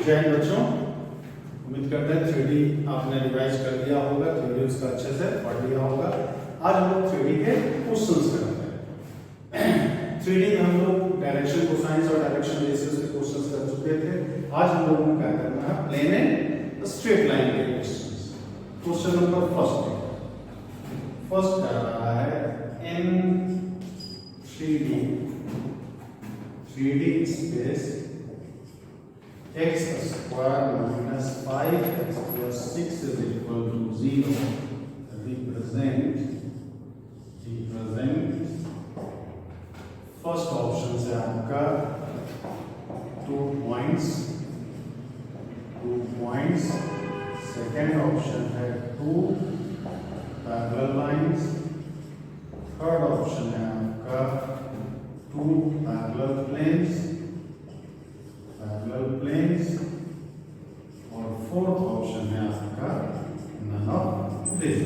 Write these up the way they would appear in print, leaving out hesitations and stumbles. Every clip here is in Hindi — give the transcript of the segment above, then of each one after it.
जय हिंद बच्चों, उम्मीद करते हैं 3D आपने रिवाइज कर लिया होगा, 3D उसका अच्छे से पढ़ लिया होगा। आज हम लोग 3D के क्वेश्चंस करेंगे। 3D में हम लोग डायरेक्शन कोसाइंस और डायरेक्शन बेसिस के क्वेश्चंस कर चुके थे। आज हम लोगों को क्या करना है, प्लेन एंड स्ट्रेट लाइन के क्वेश्चंस। क्वेश्चन नंबर फर्स्ट कह रहा है इन 3D space x square minus 5x plus 6 is equal to 0 represent first option से आपका 2 points, सेकेंड ऑप्शन है 2 पैरेलल लाइंस, थर्ड ऑप्शन है आपका 2 पैरेलल प्लेन्स और फोर्थ ऑप्शन है आपका नन ऑफ दिस।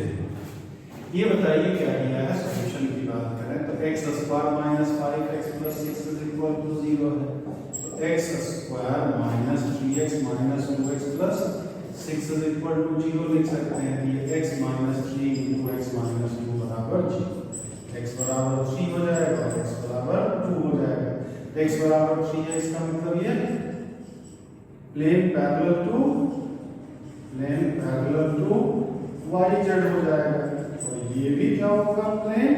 ये बताइए क्या दिया है, सॉल्यूशन की बात करें तो x square minus 5x plus 6 is equal to 0 है, तो x square minus 3x minus 2x plus 6 is equal to 0 लिख सकते हैं। ये x minus 3 into x minus 2 बराबर 0, x बराबर 3 हो जाएगा और x बराबर 2 हो जाएगा। x बराबर 3 है, इसका मतलब ये प्लेन पैरेलल टू yz हो जाएगा, और ये भी क्या होगा, प्लेन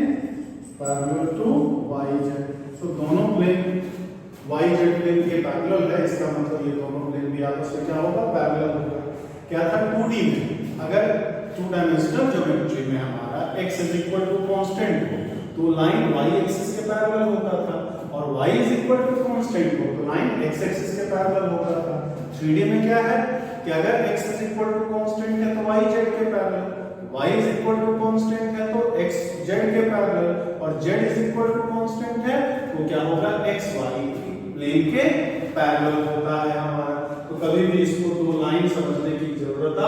पैरेलल टू yz। तो दोनों प्लेन yz प्लेन के पैरेलल है, इसका मतलब ये दोनों प्लेन भी आपस में क्या होगा, पैरेलल होगा। क्या था 2D में, अगर 2 डायमेंशनल ज्योमेट्री में हमारा x is equal to constant हो तो लाइन y एक्सिस के पैरेलल होता था, और y is equal to constant हो तो लाइन x एक्सिस के पैरेलल होता था। 3D में क्या है कि अगर x is equal to constant है तो y z के parallel, y is equal to constant है तो x z के पैरेलल, और z is equal to constant है तो क्या होगा, x y प्लेन के पैरेलल होता है हमारा। तो कभी भी इसको 2 लाइन समझने की जरूरत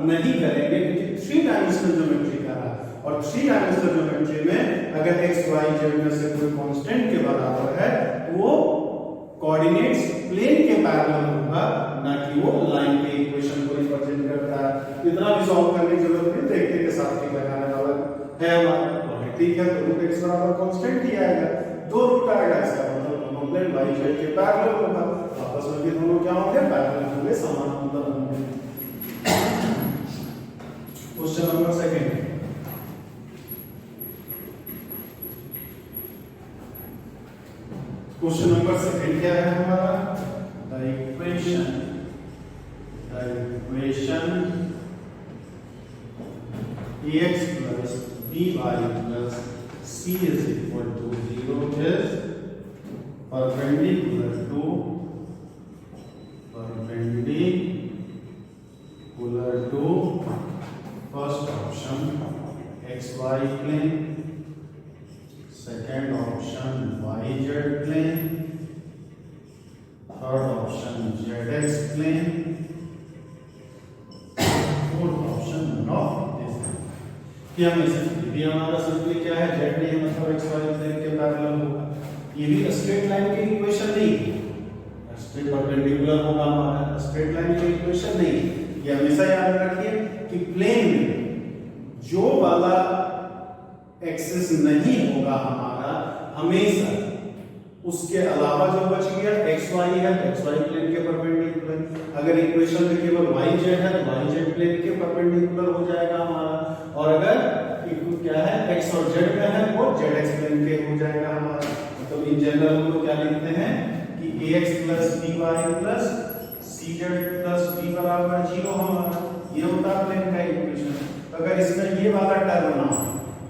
नहीं करेंगे, क्योंकि 3 डायमेंशनल ज्योमेट्री का है, और 3 डायमेंशनल ज्योमेट्री में अगर x y z में से कोई कांस्टेंट के बराबर है तो वो कोऑर्डिनेट्स प्लेन के पैरेलल होगा, ना कि वो लाइन के इक्वेशन को रिप्रेजेंट करता है। इतना भी सॉल्व करने की जरूरत नहीं, देखते के साथ ही लगाने वाला है हमारा। ठीक है, तो रूट x बराबर कांस्टेंट ही आएगा, 2 रूट आएगा, इसका मतलब दोनों प्लेन y z के पैरेलल होगा, आपस में भी दोनों क्या होंगे, पैरेलल होंगे, समानांतर होंगे। Question number second, question number second क्या है हमारा, the equation ax plus by plus c is equal to 0 is perpendicular to first option xy plane, second option yz plane, third option zx plane, fourth option none of this। ये हमारा सिंपली क्या है, z नहीं मतलब xy प्लेन के पैरेलल होगा। ये भी स्ट्रेट लाइन की इक्वेशन नहीं है, स्ट्रेट परपेंडिकुलर होगा हमारा, स्ट्रेट लाइन की इक्वेशन नहीं है। ये हमेशा याद रखिए कि प्लेन में जो वाला एक्सिस नहीं होगा हमारा, हमेशा उसके अलावा जो बच गया xy है, xy प्लेन के परपेंडिकुलर। अगर इक्वेशन में केवल yz है तो yz प्लेन के परपेंडिकुलर हो जाएगा हमारा, और अगर क्या है x और z में है वो zx प्लेन के हो जाएगा हमारा। मतलब इन जनरल हम लोग क्या लिखते हैं कि ax plus by plus cz plus b बराबर 0 हमारा, ये होता है प्लेन का इक्वेशन। अगर इसमें ये वाला टर्म ना हो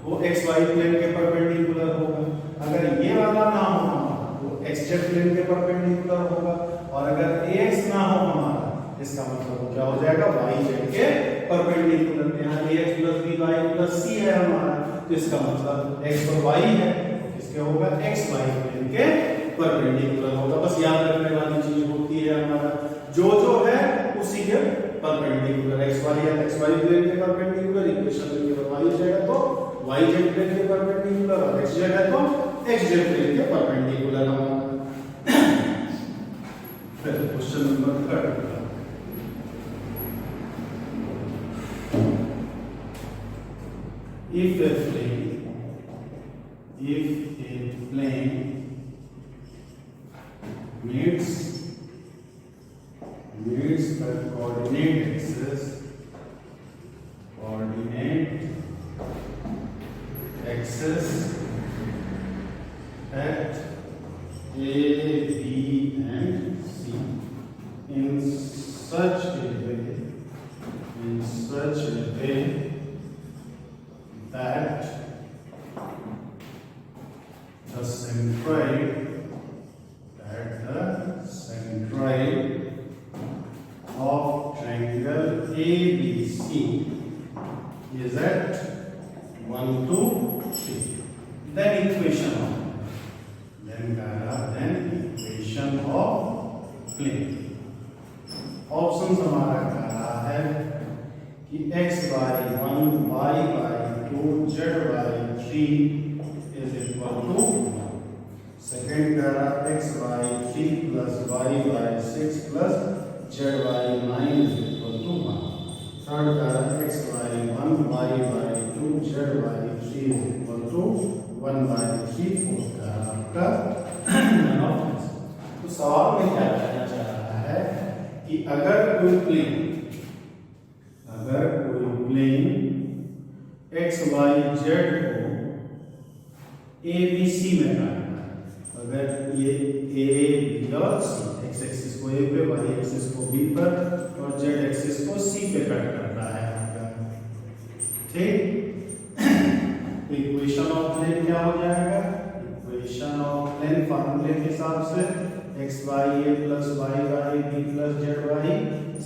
वो xy प्लेन के परपेंडिकुलर होगा, अगर ये वाला ना हो हमारा वो xz प्लेन के परपेंडिकुलर होगा, और अगर ax ना हो हमारा इसका मतलब क्या हो जाएगा, yz के परपेंडिकुलर। यहाँ ax plus by plus c है हमारा, तो इसका मतलब x और y है, इसके होगा xy प्लेन के परपेंडिकुलर होगा। बस याद रखने वाली चीज होती है हमारा जो है उसी के परपेंडिकुलर, xy है xy प्लेन के परपेंडिकुलर, इक्वेशन में केवल yz है तो yz प्लेन के परपेंडिकुलर, और xz है तो xz प्लेन के परपेंडिकुलर हमारा। फिर question number 3 if a plane meets the coordinate axis at A, B and C in such a way that the centroid of triangle ABC is at 1, 2, 3. Then equation of plane. Option हमारा कह रहा है कि x by 1, y by 2, z by 3 is equal to 1. Second कह रहा x by 3 plus y by 6 plus z by 9 is equal to 1. Third कह रहा x by 1, y by 2, z by 3 is equal to 1 by 3. Fourth कह रहा आपका none of this. तो सवाल में क्या कहना चाह रहा है कि अगर कोई प्लेन x y z को a b c में काटना है, अगर ये a b और c, x एक्सिस को a पे, y एक्सिस को b पर और z एक्सिस को c पे कट करता है आपका, ठीक। इक्वेशन ऑफ प्लेन क्या हो जाएगा? इक्वेशन ऑफ प्लेन फार्मूले के हिसाब से x by a plus y by b plus z by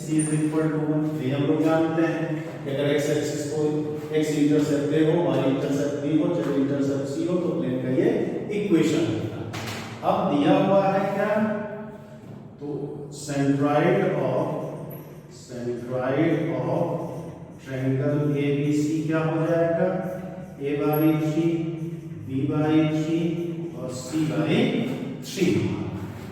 c is equal to 1. ये हम लोग जानते हैं कि अगर x एक्सिस को x इंटरसेप्ट a हो, y इंटरसेप्ट b हो, z इंटरसेप्ट c हो तो प्लेन का ये इक्वेशन होता है। अब दिया हुआ है क्या? तो सेंट्रॉइड ऑफ ट्रायंगल ABC क्या हो जाएगा? a by 3, b by 3 और c by 3।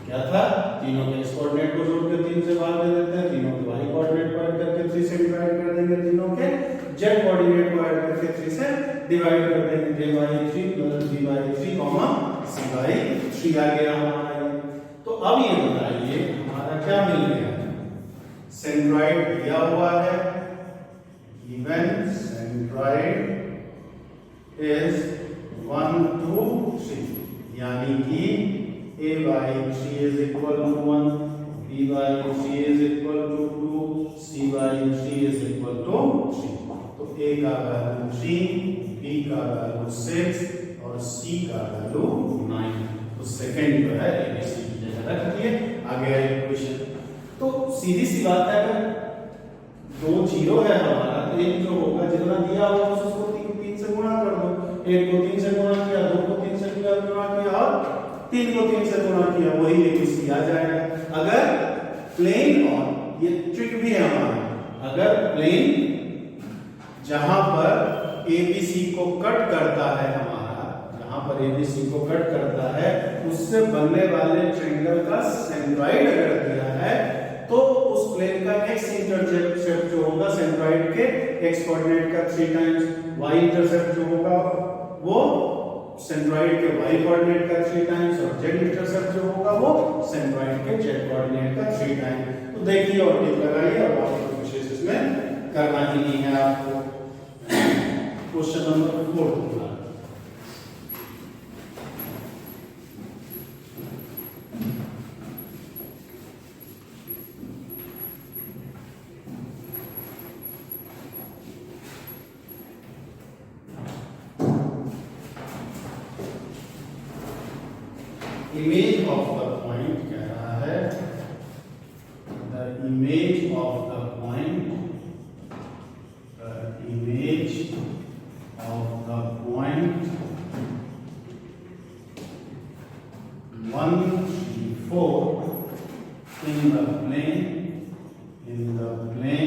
क्या था? तीनों के कोऑर्डिनेट को जोड़ के 3 से भाग दे देते हैं, तीनों के y कोऑर्डिनेट को ऐड करके 3 से डिवाइड कर देंगे, तीनों के z कोऑर्डिनेट को ऐड करके 3 से डिवाइड कर देंगे। j by 3 plus b by 3, c by 3 आ गया हमारा। तो अब ये बताइए हमारा क्या मिल गया? सेंट्रॉइड दिया हुआ है, गिवन सेंट्रॉइड इज 1, 2, 3, यानी कि a by 3 is equal to 1, b by 3 is equal to 2, c by 3 is equal to 3. तो a का वैल्यू 3, b का वैल्यू 6 और c का वैल्यू 9। तो सेकंड जो है abc की जगह रख दिए, आ गया इक्वेशन। तो सीधी सी बात है, अगर 2 0 है हमारा तो एक जो होगा जितना दिया होगा उसको 3 से गुणा कर दो। एक को 3 से गुणा किया, 2 को 3 से गुणा किया और 3 को 3 से गुणा किया, वही ABC आ जाएगा। अगर प्लेन, और ये ट्रिक भी है हमारा, अगर प्लेन जहां पर ABC को कट करता है हमारा, जहां पर ABC को कट करता है उससे बनने वाले ट्रायंगल का सेंट्रॉइड अगर दिया है तो उस प्लेन का x इंटरसेप्ट जो होगा सेंट्रॉइड के x कोऑर्डिनेट का 3 टाइम्स, y इंटरसेप्ट जो होगा वो सेंट्रॉइड के y कोऑर्डिनेट का 3 टाइम्स और z इंटरसेप्ट जो होगा वो सेंट्रॉइड के z कोऑर्डिनेट का 3 टाइम्स। तो देखिए और टिक लगाइए, और आपको विशेष इसमें करना ही नहीं है आपको। Question number 4 image of the point कह रहा है, the image of the point 1, 3, 4 in the plane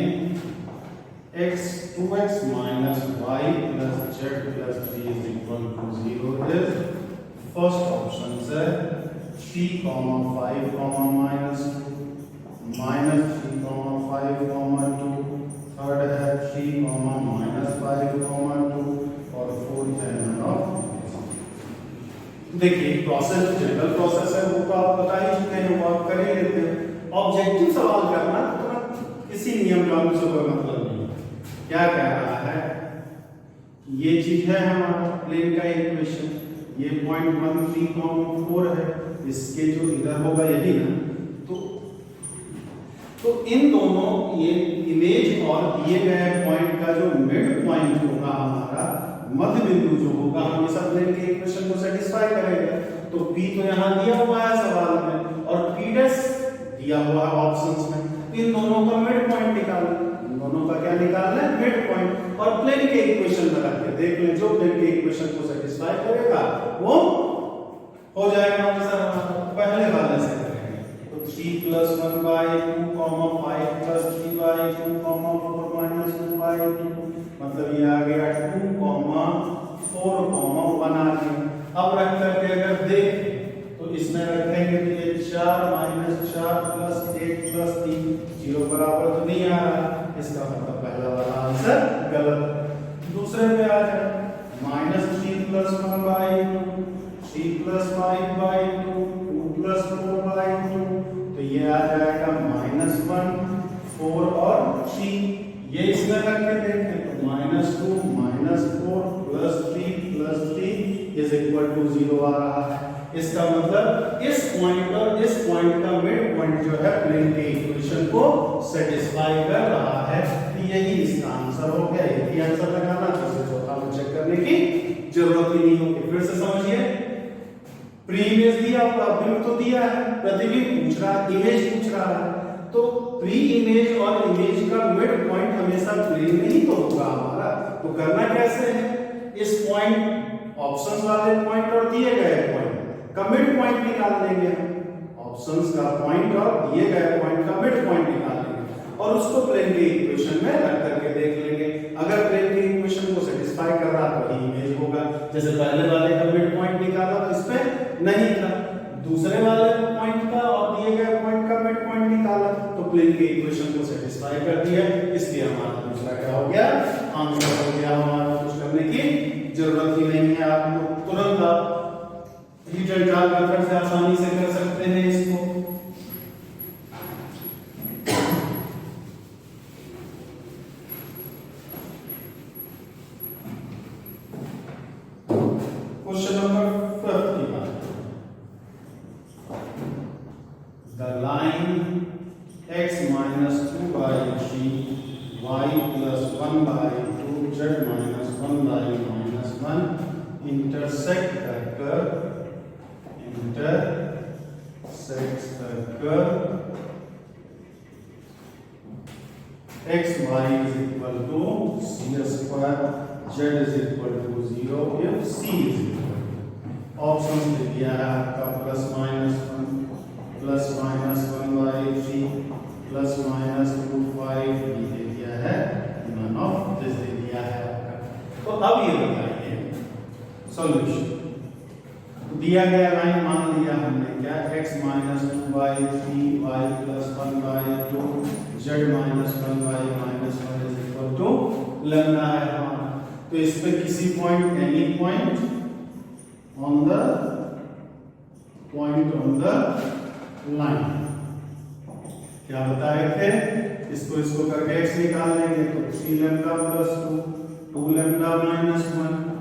x 2x minus y plus z plus 3 is equal to 0 is first option है 3, 5, minus 2, minus 3, 5, 2, third है 3, minus 5, 2 और फोर्थ है नन ऑफ। देखिए प्रोसेस जनरल प्रोसेस है, वो तो आप बता ही चुके हैं, वो आप कर ही लेते हैं। ऑब्जेक्टिव सवाल करना तो किसी नियम कानून से कोई मतलब नहीं। क्या कह रहा है, ये चीज है हमारा प्लेन का इक्वेशन, ये पॉइंट 1 3 4 है, इसके जो इधर होगा यही ना, तो इन दोनों ये इमेज और दिए गए पॉइंट का जो मिड पॉइंट होगा हमारा मध्य बिंदु जो होगा हमेशा प्लेन के इक्वेशन को सेटिस्फाई करेगा। तो P तो यहाँ दिया हुआ है सवाल में और P' दिया हुआ है ऑप्शंस में, इन दोनों का मिड पॉइंट निकालना, इन दोनों का क्या निकालना है, मिड पॉइंट। और प्लेन के इक्वेशन में रख के देख लें, जो प्लेन के इक्वेशन को सेटिस्फाई करेगा वो हो जाएगा आंसर। पहले वाले से 3 + 1/2, 5 + 3/2, 4 - 2/2, मतलब ये आ गया 2, 4, 1 आ गया। अब रख करके अगर देखें तो इसमें रखेंगे तो ये 4 - 4 + 1 + 3 0 बराबर तो नहीं आ रहा, इसका मतलब पहला वाला आंसर गलत। दूसरे पे आ जाए -3 + 1/2, 3 + 5/2, 2 + 4/2, तो ये आ जाएगा -1, 4 और 3। ये इसमें रख के देखें तो -2 - 4 + 3 + 3 = 0 आ रहा है। इसका मतलब इस पॉइंट और इस पॉइंट का मिड पॉइंट जो है प्लेन के इक्वेशन को सेटिस्फाई कर रहा है। तो यही इसका आंसर हो गया। यही आंसर लगाना, तो इसे चौथा में चेक करने की जरूरत ही नहीं होगी। फिर से समझिए, प्री इमेज दिया हुआ, बिंब तो दिया है, प्रतिबिंब पूछ रहा है, इमेज पूछ रहा है, तो प्री इमेज और इमेज का मिड पॉइंट हमेशा प्लेन में ही तो होगा हमारा। तो करना कैसे है, इस पॉइंट ऑप्शंस वाले पॉइंट और दिए गए पॉइंट का मिड पॉइंट निकाल लेंगे हम। ऑप्शंस का पॉइंट और दिए गए पॉइंट का मिड पॉइंट निकाल लेंगे और उसको प्लेन के इक्वेशन में रख करके देख लेंगे। अगर प्लेन के इक्वेशन को सेटिस्फाई कर रहा तो वही इमेज होगा। जैसे पहले वाले का मिड पॉइंट निकाला तो इसमें नहीं था, दूसरे वाले पॉइंट का और दिए गए पॉइंट का मिड पॉइंट निकाला तो प्लेन के इक्वेशन को सेटिस्फाई कर दिया, इसलिए हमारा दूसरा क्या हो गया, आंसर हो गया। हमारा कुछ करने की जरूरत ही नहीं है, आप तुरंत आप रिजल्ट मेथड से आसानी से कर सकते हैं इसको। Question number 51, the line x - 2/3 y + 1/2 z - 1/-1 intersect कर x y = c² z = 0 if c option दे दिया है आपका +-1 +-1/3 +-25 दे दिया है, नन ऑफ दिस दे दिया है आपका। तो अब ये बताइए सॉल्यूशन। दिया गया लाइन मान लिया हमने क्या, x - 2/3 y + 1/2 z - 1/-1 = लैम्डा है हमारा। तो इस पे किसी point, any point on the line क्या बताए थे, इसको करके x निकाल लेंगे तो 3 लैम्डा + 2 2 लैम्डा - 1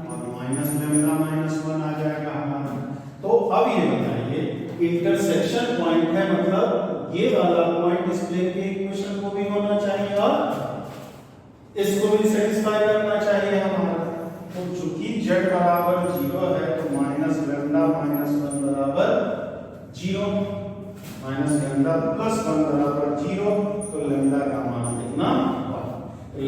और माइनस लैम्डा - 1 आ जाएगा हमारा। तो अब ये बताइए इंटरसेक्शन पॉइंट है, मतलब ये वाला पॉइंट इस प्लेन के इक्वेशन को भी होना चाहिए और इसको भी सेटिस्फाई करना चाहिए हमारा। तो चूंकि z बराबर 0 है तो माइनस लैम्डा - 1 बराबर 0, माइनस लैम्डा प्लस 1 बराबर 0, तो लैम्डा का मान कितना, 1।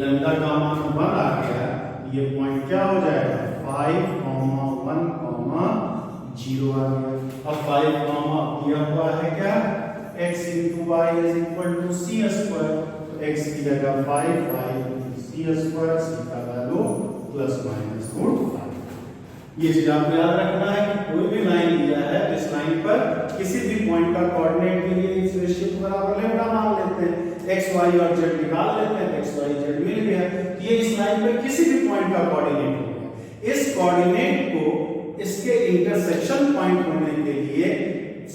लैम्डा का मान 1 आ गया, ये पॉइंट क्या हो जाएगा 5, 1, 0 आ गया। अब 5 दिया हुआ है क्या, x * y = c², तो x की जगह 5, y c², c का वैल्यू ±5। ये चीज आपको याद रखना है कि कोई भी लाइन दिया है, इस लाइन पर किसी भी पॉइंट का कोऑर्डिनेट के लिए इस रेशियो को बराबर लैम्डा मान लेते हैं, x y और z निकाल लेते हैं, x y z मिल गया। ये इस लाइन पर किसी भी पॉइंट का कोऑर्डिनेट हो गया, इस कोऑर्डिनेट को इसके इंटरसेक्शन पॉइंट होने के लिए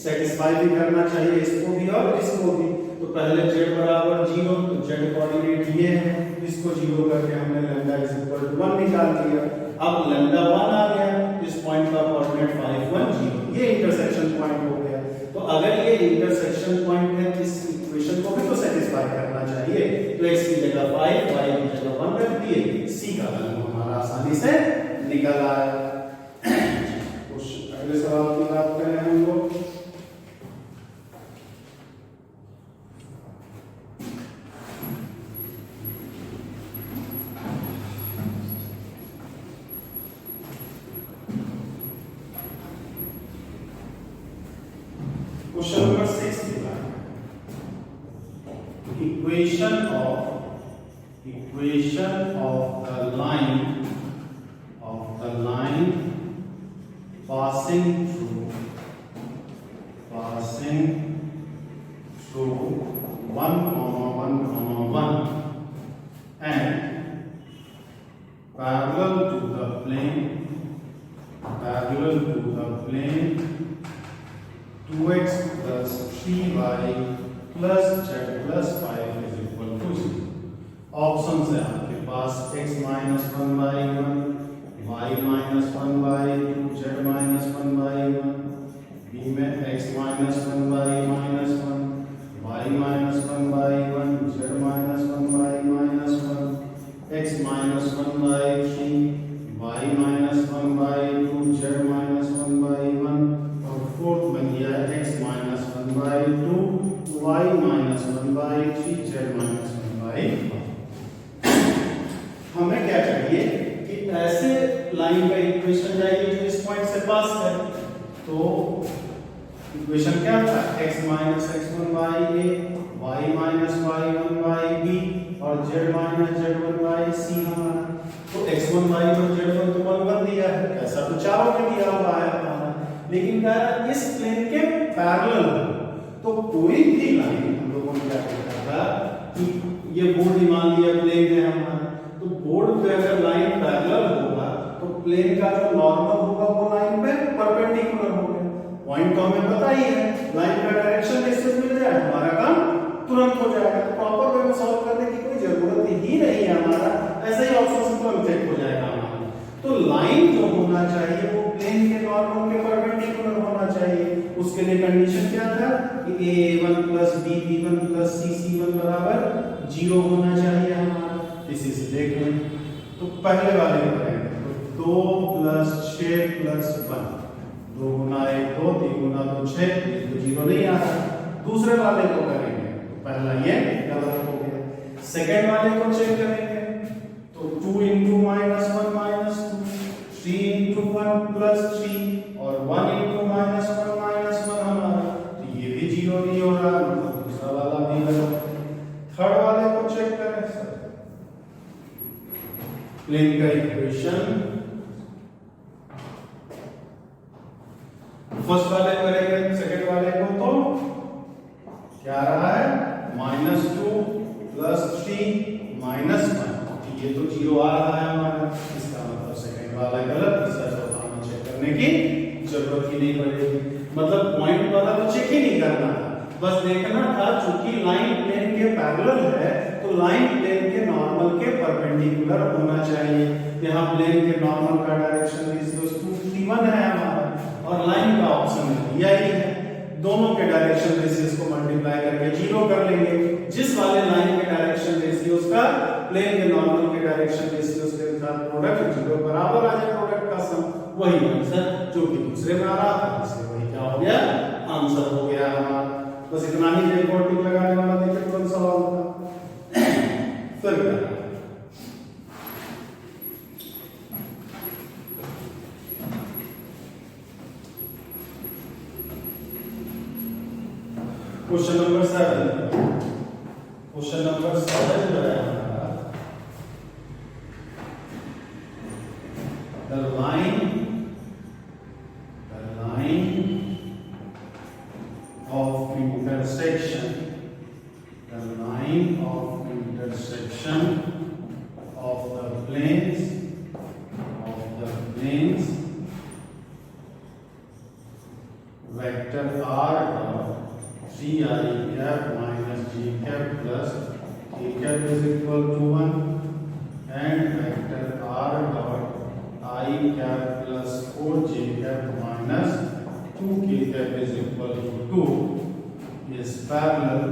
सेटिस्फाई भी करना चाहिए, इसको भी और इसको भी। तो पहले z बराबर 0, तो z कोऑर्डिनेट ये है, इसको 0 करके हमने लैम्डा इज इक्वल टू 1 निकाल दिया। अब लैम्डा 1 आ गया, इस पॉइंट का कोऑर्डिनेट 5 1 0, ये इंटरसेक्शन पॉइंट हो गया। तो अगर ये इंटरसेक्शन पॉइंट है, इस इक्वेशन को भी तो सेटिस्फाई करना चाहिए। तो x की जगह 5, y की जगह 1 रख दिए, c का वैल्यू हमारा आसानी से निकल आया। अगले सवाल की बात करें हम लोग। Question number 6 equation of the line passing through 1, 1, 1 and parallel to the plane 2x plus 3y plus z plus 5 is equal to 0। Option है आपके पास x minus 1 by 1, y minus 1 by 2, z minus 1 by 1, b में x minus 1 by minus 1, y minus 1 by 1, z minus 1 by minus 1, x minus 1 by 3, y minus 1 by 2, z minus 1 by 1, और फोर्थ बन गया x minus 1 by 2, y minus 1 by 3, z minus 1 by 1। हमें क्या चाहिए कि ऐसे लाइन का इक्वेशन चाहिए जो इस पॉइंट से पास करे। तो इक्वेशन क्या था, x minus x1 by a, y minus y1 by b और z minus z1 by c हमारा। तो x1 y1 z1 तो 1 1 दिया है, ऐसा तो चारों में दिया हुआ है हमारा, लेकिन कह रहा इस प्लेन के पैरेलल। तो कोई भी लाइन हम लोगों ने क्या किया था कि ये बोर्ड मान लिया प्लेन है हमारा, तो बोर्ड पे अगर लाइन पैरेलल होगा तो प्लेन का जो नॉर्मल होगा वो लाइन पे परपेंडिकुलर होगा। पॉइंट तो हमें पता ही है, लाइन का डायरेक्शन बेसिस मिल जाए हमारा काम तुरंत हो जाएगा। तो प्रॉपर वे में सॉल्व करने की कोई जरूरत ही नहीं है हमारा, ऐसे ही ऑप्शन सिंपल चेक हो जाएगा हमारा। तो लाइन जो होना चाहिए वो प्लेन के नॉर्मल के परपेंडिकुलर होना चाहिए। उसके लिए कंडीशन क्या था कि a1 plus b1 plus c1 बराबर 0 होना चाहिए हमारा। इसी से देख लें, तो पहले वाले को करेंगे तो 2 plus 6 plus 1, 2 गुना 1 2, 3 गुना 2 6, ये तो 0 नहीं आ रहा। दूसरे वाले को करेंगे तो पहला ये गलत हो गया। सेकंड वाले को चेक करेंगे तो 2 into -1 -2, 3 into 1 plus 3 और 1 into -1 -1 हमारा, तो ये भी 0 नहीं हो रहा, मतलब दूसरा वाला भी गलत। थर्ड वाले को चेक करें सर, प्लेन का इक्वेशन फर्स्ट वाले करेंगे, सेकंड वाले को तो क्या रहा है -2 plus 3 -1, ये तो 0 आ रहा है हमारा, इसका मतलब सेकंड वाला गलत, इसका चौथा हमें चेक करने की जरूरत ही नहीं पड़ेगी। मतलब पॉइंट वाला तो चेक ही नहीं करना था, बस देखना था चूंकि लाइन प्लेन के पैरेलल है तो लाइन प्लेन के नॉर्मल के परपेंडिकुलर होना चाहिए। यहाँ प्लेन के नॉर्मल का डायरेक्शन रेशियो 2 3 1 है हमारा और लाइन का ऑप्शन दिया ही है। दोनों के डायरेक्शन रेशियोस को मल्टीप्लाई करके 0 कर लेंगे। जिस वाले लाइन के डायरेक्शन रेशियोस का प्लेन के नॉर्मल के डायरेक्शन रेशियोस के साथ प्रोडक्ट 0 बराबर आ जाए, प्रोडक्ट का सम, वही आंसर जो कि दूसरे में आ रहा था, इसलिए वही क्या हो गया, आंसर हो गया हमारा। बस इतना ही रिपोर्टिंग लगाने वाला देखिए कौन सवाल था। फिर क्वेश्चन नंबर 7, क्वेश्चन नंबर 7 जो है हमारा, the line of intersection of the planes r dot 3 I cap minus j cap plus k cap is equal to 1 and vector r dot I cap plus 4j cap minus 2k cap is equal to 2 is parallel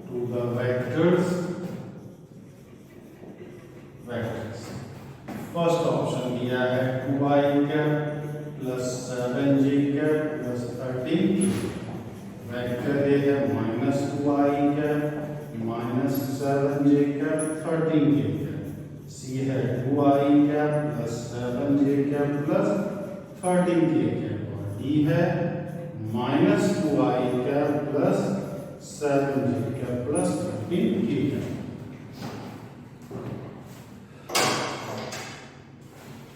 to the vectors. First option दिया है 2i cap plus 7j cap plus 13 vector A है minus 2i cap minus 7j cap 13k cap सी है 2i cap plus 7j cap plus 13k cap और डी है minus 2i cap plus 7j cap plus 13k cap।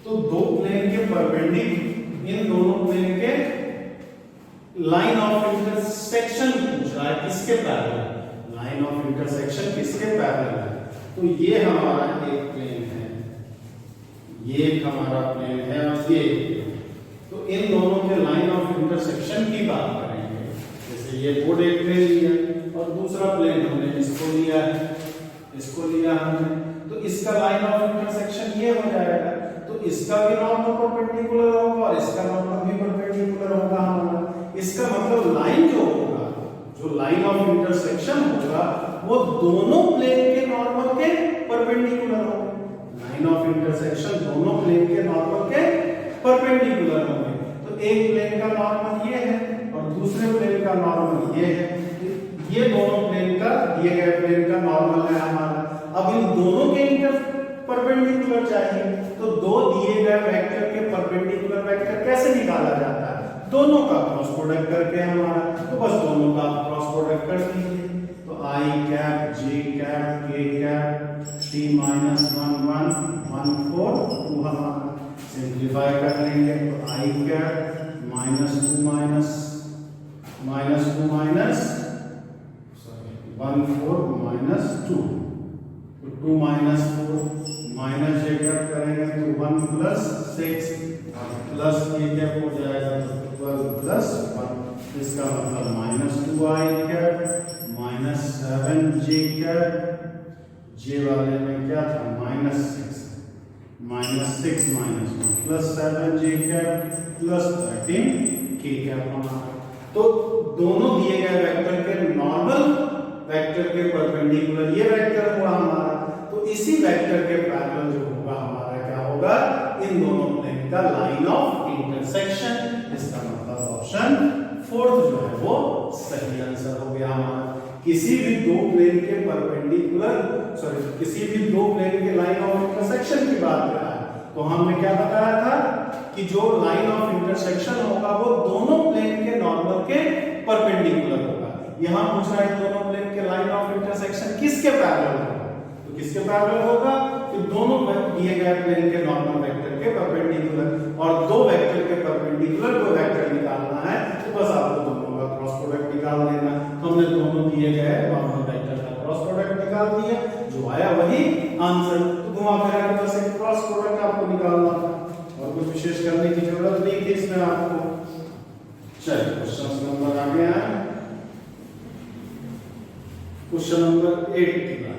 तो दो प्लेन के परपेंडिकुलर इन दोनों प्लेन के लाइन ऑफ इंटरसेक्शन पूछ रहा है किसके पैरेलल, लाइन ऑफ इंटरसेक्शन किसके पैरेलल है। तो ये हमारा एक प्लेन है, ये एक हमारा प्लेन है और ये, तो इन दोनों के लाइन ऑफ इंटरसेक्शन की बात करेंगे। जैसे ये बोर्ड एक प्लेन लिया और दूसरा प्लेन हमने इसको लिया है, इसको लिया हमने, तो इसका लाइन ऑफ इंटरसेक्शन ये हो जाएगा। तो इसका भी नॉर्मल परपेंडिकुलर होगा और इसका नॉर्मल भी परपेंडिकुलर होगा हमारा। इसका मतलब लाइन जो होगा, जो लाइन ऑफ इंटरसेक्शन होगा वो दोनों प्लेन के नॉर्मल के परपेंडिकुलर होगा। लाइन ऑफ इंटरसेक्शन दोनों प्लेन के नॉर्मल के परपेंडिकुलर होंगे। तो एक प्लेन का नॉर्मल ये है और दूसरे प्लेन का नॉर्मल ये है। ये दोनों प्लेन का, दिए गए प्लेन का नॉर्मल है हमारा। अब इन दोनों के परपेंडिकुलर चाहिए, तो दो दिए गए वेक्टर के परपेंडिकुलर वेक्टर कैसे निकाला जाता है, दोनों का क्रॉस प्रोडक्ट करके हमारा। तो बस दोनों का क्रॉस प्रोडक्ट कर दीजिए। तो i cap j cap k cap 3 minus 1 1 1 4 2 हमारा सिंप्लीफाई कर लेंगे। तो i cap minus 2 minus 1 4 minus 2, तो 2 minus 4 माइनस j कैप करेंगे तो 1 plus 6 प्लस k कैप हो जाएगा तो 12 plus 1, इसका मतलब minus 2i cap minus 7j cap, j वाले में क्या था minus 6 minus 1 plus 7j cap plus 13k cap हमारा। तो दोनों दिए गए वेक्टर के नॉर्मल वेक्टर के परपेंडिकुलर ये वेक्टर हुआ हमारा। तो इसी वेक्टर के पैरेलल जो होगा हमारा क्या होगा, इन दोनों प्लेन का लाइन ऑफ इंटरसेक्शन। इसका मतलब ऑप्शन 4 जो है वो सही आंसर हो गया हमारा। किसी भी दो प्लेन के परपेंडिकुलर, सॉरी किसी भी दो प्लेन के लाइन ऑफ इंटरसेक्शन की बात कर रहा है, तो हमने क्या बताया था कि जो लाइन ऑफ इंटरसेक्शन होगा वो दोनों प्लेन के नॉर्मल के परपेंडिकुलर होगा। यहां पूछ रहा है दोनों प्लेन के लाइन ऑफ इंटरसेक्शन किसके पैरेलल होगा, तो किसके पैरेलल होगा, कि दोनों दिए गए प्लेन के नॉर्मल वेक्टर के परपेंडिकुलर। और दो वेक्टर के परपेंडिकुलर को वेक्टर निकालना है तो बस आपको दोनों का क्रॉस प्रोडक्ट निकाल देना। तो हमने दोनों दिए गए नॉर्मल वेक्टर का क्रॉस प्रोडक्ट निकाल दिया, जो आया वही आंसर। तो घुमा फिरा के बस एक क्रॉस प्रोडक्ट आपको निकालना था और कुछ विशेष करने की जरूरत नहीं थी इसमें आपको। चलिए क्वेश्चन नंबर आ गया, क्वेश्चन नंबर 8 की बात।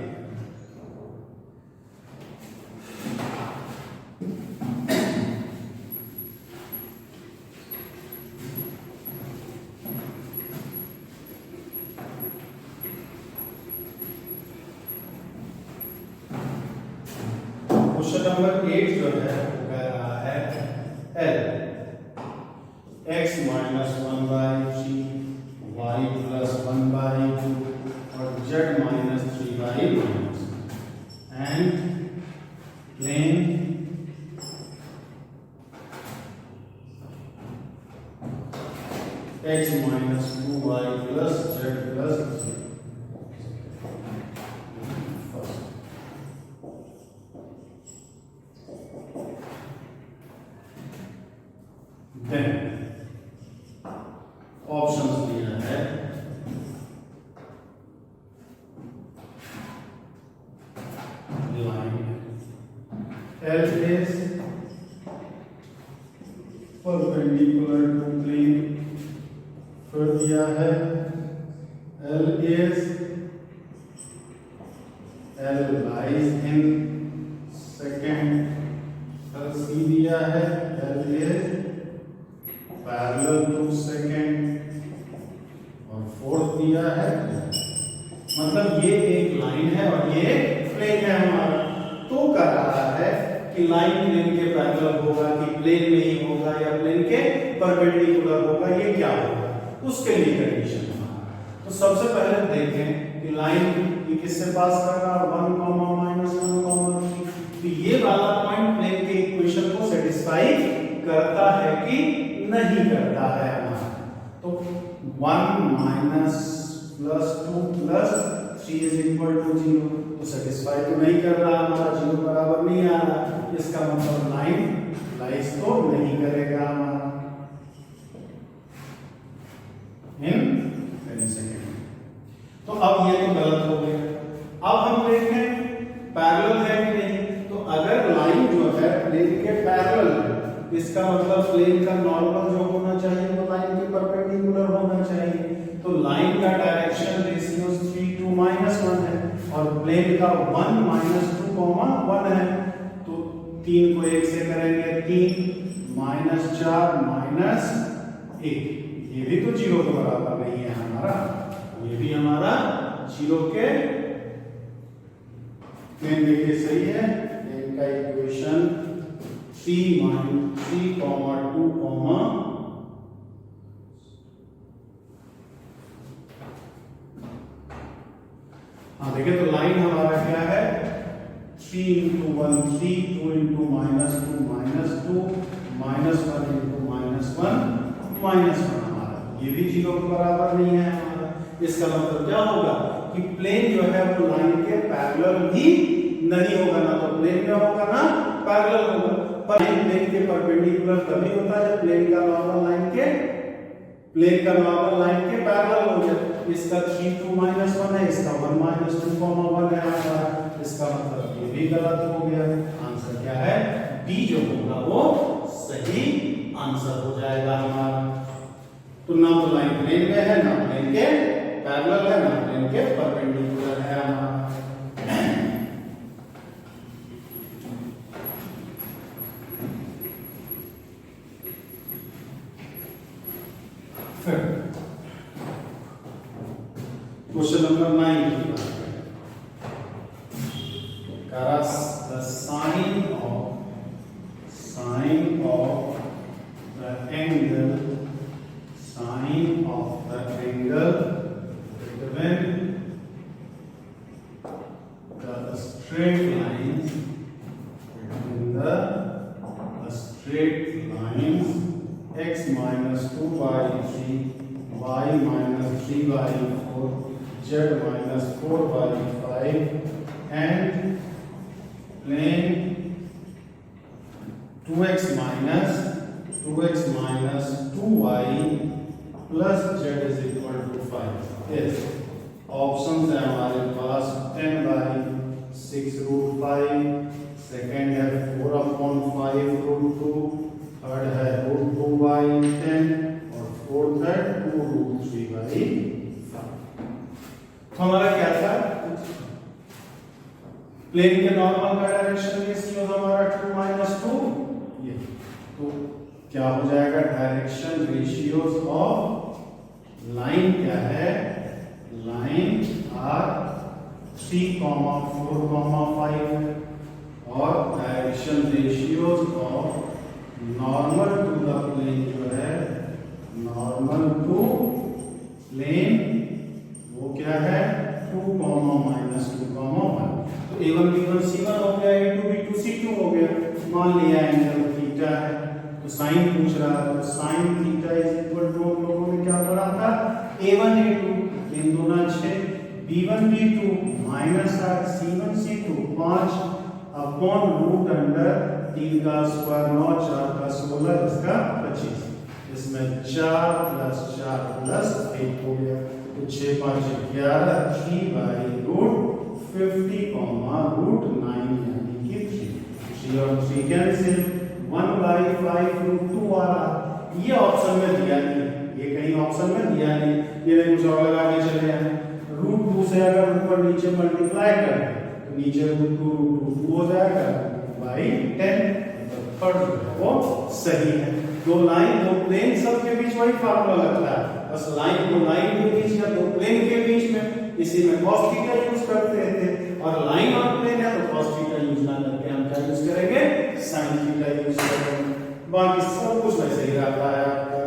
क्वेश्चन नंबर 8 जो है वो कह रहा है L x minus 1 by 3 y plus 1 by 2 और z minus 3 by minus and plane x minus 2y plus z plus 3। Options दिया है line L is perpendicular to plane. फिर दिया है L lies in second। फिर C दिया है L is parallel to second। और फोर्थ दिया है, मतलब ये एक लाइन है और ये प्लेन है हमारा। तो कह रहा है कि लाइन प्लेन के पैरेलल होगा कि प्लेन में ही होगा या प्लेन के परपेंडिकुलर होगा, ये क्या होगा, उसके लिए कंडीशन हमारा। तो सबसे पहले देखें कि लाइन ये किससे पास कर रहा है, 1, -1, 3। तो ये वाला पॉइंट प्लेन के इक्वेशन को सेटिस्फाई करता है कि नहीं करता है हमारा। तो 1 -+2 +3 = 0। तो सेटिस्फाई तो नहीं कर रहा हमारा, 0 बराबर नहीं आ रहा, इसका मतलब लाइन लाइज तो नहीं करेगा हमारा इन सेकेंड। तो अब ये तो गलत हो गया। अब हम देखें पैरेलल है कि नहीं। तो अगर लाइन जो है प्लेन के पैरेलल है, इसका मतलब प्लेन का नॉर्मल जो होना चाहिए वो लाइन के परपेंडिकुलर होना चाहिए। तो लाइन का डायरेक्शन रेशियो 3:2 -1 है और प्लेन का 1 -2, 1 है। तो 3 को 1 से करेंगे 3 -4 -1, ये भी तो 0 के बराबर नहीं है हमारा, ये भी हमारा 0 के प्लेन देखिए सही है। इनका इक्वेशन 3, 2, हाँ देखिए तो लाइन हमारा क्या है, 3 × 1 3, 2 × -2 -2 -1 × -1 हमारा, ये भी 0 के बराबर नहीं है हमारा। इसका मतलब क्या होगा कि प्लेन जो है वो लाइन के पैरेलल भी नहीं होगा, ना तो प्लेन में होगा ना पैरेलल होगा। पर प्लेन के परपेंडिकुलर तभी होता है जब प्लेन का नॉर्मल लाइन के पैरेलल हो जाए। इसका 3, 2, -1 है, इसका 1 -2, 1 है हमारा, इसका मतलब ये भी गलत हो गया। आंसर क्या है, डी जो होगा वो सही आंसर हो जाएगा हमारा। तो ना तो लाइन प्लेन में है, ना प्लेन के पैरेलल है, ना प्लेन के परपेंडिकुलर है हमारा। फिर क्वेश्चन नंबर 9 की बात करें। the sine of the angle between the straight lines x - 2/3 y - 3/4 z - 4/5 and plane 2x minus 2y plus z is equal to 5 is options है हमारे पास 10/6√5, सेकेंड है 4/5√2, थर्ड है √2/10 और फोर्थ है 2√3/5। तो हमारा क्या था, प्लेन के नॉर्मल का डायरेक्शन रेशियो हमारा 2 - 2, ये तो क्या हो जाएगा, डायरेक्शन रेशियोज ऑफ लाइन क्या है, लाइन आर 3, 4, 5 और direction ratios of normal to the plane जो है, नॉर्मल टू प्लेन वो क्या है 2, - 2, 1। तो a1 b1 c1 हो गया, a2 b2 c2 हो गया। मान लिया एंगल थीटा है तो साइन पूछ रहा है, तो sine theta is equal to हम लोगों ने क्या पढ़ा था, a1 a2 3 × 2 = 6, b1 b2 -8 c1 c2 5/√3 का स्क्वायर 9 4 का 16 इसका 25, इसमें 4 + 4 + 1 हो गया। तो 6 × 5 = 11 3/√50, √9 यानी कि 3 और 3 कैंसिल 1/5√2 आ रहा ये ऑप्शन में दिया नहीं, ये कहीं ऑप्शन में दिया नहीं, ये कुछ और लगा के चले आए। √2 से अगर ऊपर नीचे मल्टीप्लाई करें तो नीचे √2 हो जाएगा बाई 10, पर वो सही है। दो लाइन दो प्लेन सब के बीच वही फार्मूला लगता है, बस लाइन दो लाइन के बीच या दो प्लेन के बीच में इसी में cos थीटा यूज करते थे, और लाइन और प्लेन है तो cos थीटा यूज ना करके हम क्या यूज करेंगे, sin थीटा यूज करेंगे। बाकी सब कुछ वैसे ही रहता है आपका।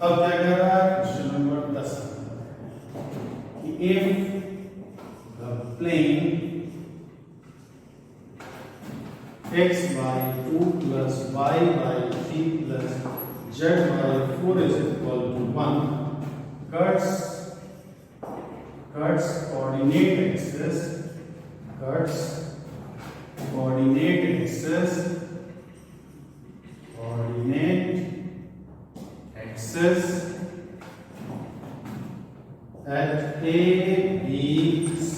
अब क्या कह रहा है क्वेश्चन नंबर 10 कि if the plane x by 2 plus y by 3 plus z by 4 is equal to 1 cuts coordinate axis at A, B, C,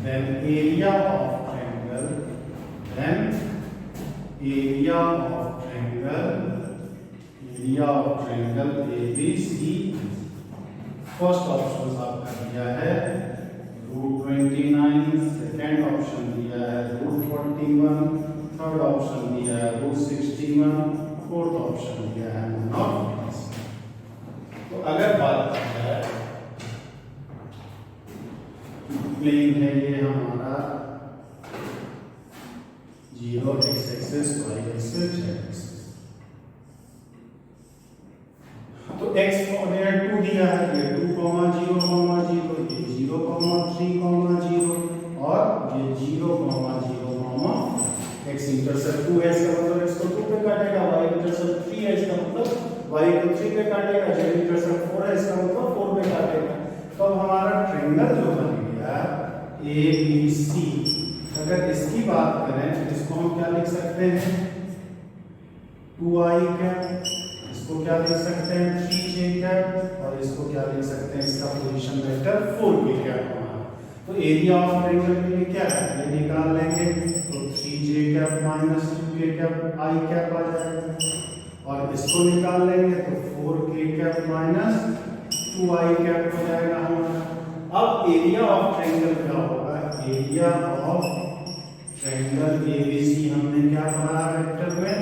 then area of triangle ABC, first option आपका दिया है √29, सेकेंड ऑप्शन दिया है √41, थर्ड ऑप्शन दिया है √61, फोर्थ ऑप्शन दिया है नॉट। तो अगर बात की जाए प्लेन है ये हमारा 0 x axis y axis z axis, तो x कोऑर्डिनेट 2 दिया है, ये 2, 0, 0, ये 0, 3, 0 और ये 0, 0, x इंटरसेप्ट 2 है, इसका मतलब x को 2 पे काटेगा, y इंटरसेप्ट 3 है, इसका मतलब y को 3 पे काटेगा, z इंटरसेप्ट 4 है, इसका मतलब 4 पे काटेगा। तो अब हमारा ट्रायंगल जो बन गया ABC, अगर इसकी बात करें तो इसको हम क्या लिख सकते हैं 2i कैप, इसको क्या लिख सकते हैं 3j कैप, और इसको क्या लिख सकते हैं इसका पोजीशन वेक्टर 4k कैप हमारा। तो एरिया ऑफ ट्रायंगल के लिए क्या है ये निकाल लेंगे, तो 3j cap minus 2k cap i cap आ जाएगा, और इसको निकाल लेंगे तो 4k cap minus 2i cap हो जाएगा हमारा। अब एरिया ऑफ ट्रायंगल क्या होगा, एरिया ऑफ ट्रायंगल ABC हमने क्या पढ़ा वेक्टर में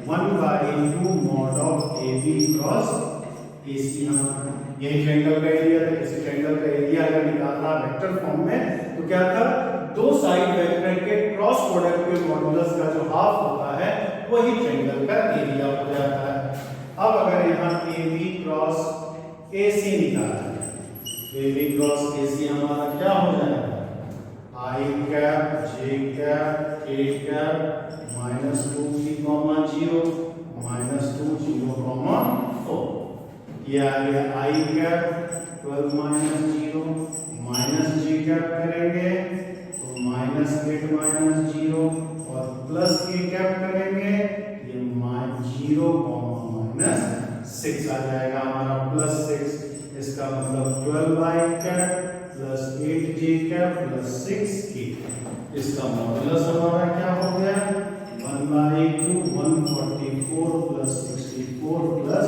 1/2 mod of AB cross AC, हमारा यही ट्रायंगल का एरिया था। किसी ट्रायंगल का एरिया अगर निकालना वेक्टर फॉर्म में तो क्या था, दो साइड वेक्टर के क्रॉस प्रोडक्ट के मॉडुलस का जो हाफ होता है वही ट्रायंगल का एरिया हो जाता है। अब अगर यहाँ AB क्रॉस AC निकाला जाए, AB क्रॉस AC हमारा क्या हो जाएगा I cap J cap K cap -2 3, 0 -2 0, 4, ये आ गया I कैप 12 -0 -j कैप करेंगे तो -8 -0 और प्लस k कैप करेंगे ये 0, -6 आ जाएगा हमारा +6, इसका मतलब 12i cap plus 8j cap plus 6k, इसका मॉडुलस हमारा क्या हो गया 1/2 144 प्लस 64 प्लस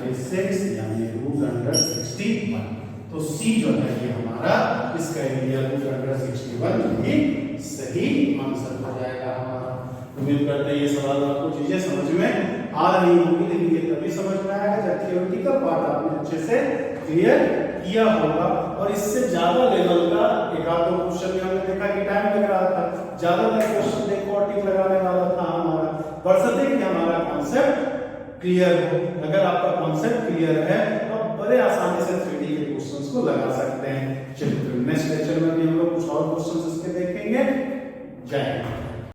36 यानी √61। तो C जो है ये हमारा इसका एरिया √61 ही सही आंसर हो जाएगा हमारा। उम्मीद करते हैं ये सवाल आपको चीजें समझ में आ रही होंगी, लेकिन ये तभी समझ में आएगा जब थ्योरेटिकल पार्ट आपने अच्छे से क्लियर किया होगा। और इससे ज्यादा लेवल का एक आध दो क्वेश्चन में हमने देखा कि टाइम लग रहा था, ज्यादातर क्वेश्चन देखो और टिक लगाने वाला था हमारा, बरसते कि हमारा कॉन्सेप्ट क्लियर हो। अगर आपका कॉन्सेप्ट क्लियर है तो आप बड़े आसानी से 3D के क्वेश्चंस को लगा सकते हैं। चलिए नेक्स्ट लेक्चर में भी हम लोग कुछ और क्वेश्चंस इसके देखेंगे। जय हिंद।